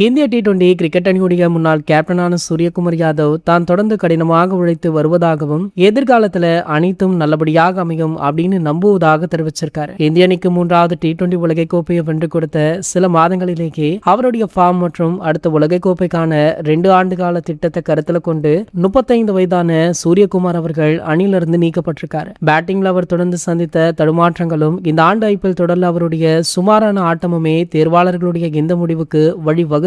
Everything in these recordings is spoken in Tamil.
இந்திய டி20 கிரிக்கெட் அணியுடைய முன்னாள் கேப்டனான சூரியகுமார் யாதவ் தான் தொடர்ந்து கடினமாக உழைத்து வருவதாகவும் எதிர்காலத்துல அனைத்தும் நல்லபடியாக அமையும் அப்படின்னு நம்புவதாக தெரிவிச்சிருக்காரு. இந்திய அணிக்கு 3வது டி20 உலகக்கோப்பையை வென்று கொடுத்த சில மாதங்களிலேயே அவருடைய ஃபார்ம் மற்றும் அடுத்த உலகக்கோப்பைக்கான 2 ஆண்டு கால திட்டத்தை கருத்துல கொண்டு 35 வயதான சூரியகுமார் அவர்கள் அணியிலிருந்து நீக்கப்பட்டிருக்காரு. பேட்டிங்ல அவர் தொடர்ந்து சந்தித்த தடுமாற்றங்களும் இந்த ஆண்டு ஐபிஎல் தொடர்ல அவருடைய சுமாரான ஆட்டமுமே தேர்வாளர்களுடைய இந்த முடிவுக்கு வழிவகுத்ததாக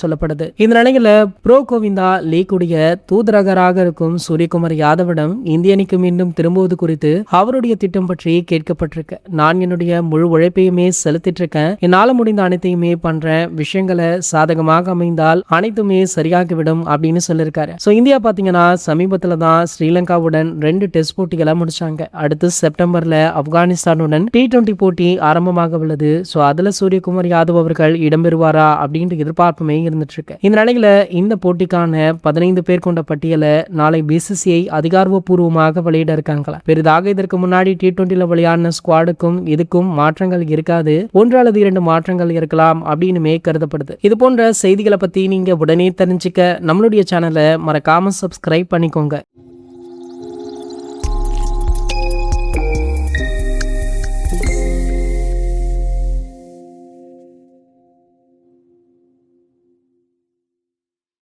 சொல்லப்படுது. இந்த நிலையில ப்ரோ கோவிந்தா லீக்குடைய தூதரகராக இருக்கும் சூரியகுமார் யாதவிடம் இந்திய அணிக்கு மீண்டும் திரும்புவது குறித்து அவருடைய திட்டம் பற்றி கேட்கப்பட்டிருக்கு. நான் என்னுடைய முழு உழைப்பையுமே செலுத்திட்டு இருக்கேன், என்னால முடிந்த அனைத்தையுமே பண்றேன், விஷயங்களை சாதகமாக அமைந்தால் அனைத்துமே சரியாகிவிடும் அப்படின்னு சொல்லியிருக்காரு. இந்தியா பாத்தீங்கன்னா சமீபத்துல தான் ஸ்ரீலங்காவுடன் 2 டெஸ்ட் போட்டிகளை முடிச்சாங்க. அடுத்து செப்டம்பர்ல ஆப்கானிஸ்தானுடன் டி20 போட்டி ஆரம்பமாக உள்ளது. அதுல சூரியகுமார் யாதவ் அவர்கள் இடம்பெறுவாரா அப்படின்ற எதிர்பார்ப்புமே இருந்துட்டு இருக்கு. இந்த நிலையில இந்த போட்டிக்கான 15 பேர் கொண்ட பட்டியலை நாளை பிசிசிஐ அதிகாரப்பூர்வமாக வெளியிட இருக்காங்களா. பெரிதாக இதற்கு முன்னாடி டி20 விளையாடின ஸ்குவாடுக்கும் இதுக்கும் மாற்றங்கள் இருக்காது, 1 அல்லது 2 மாற்றங்கள் இருக்கலாம் அப்படின்னு கருதப்படுது. இது போன்ற செய்திகளை பத்தி நீங்க உடனே தெரிஞ்சுக்க நம்மளுடைய சேனலை மறக்காம சப்ஸ்கிரைப் பண்ணிக்கோங்க.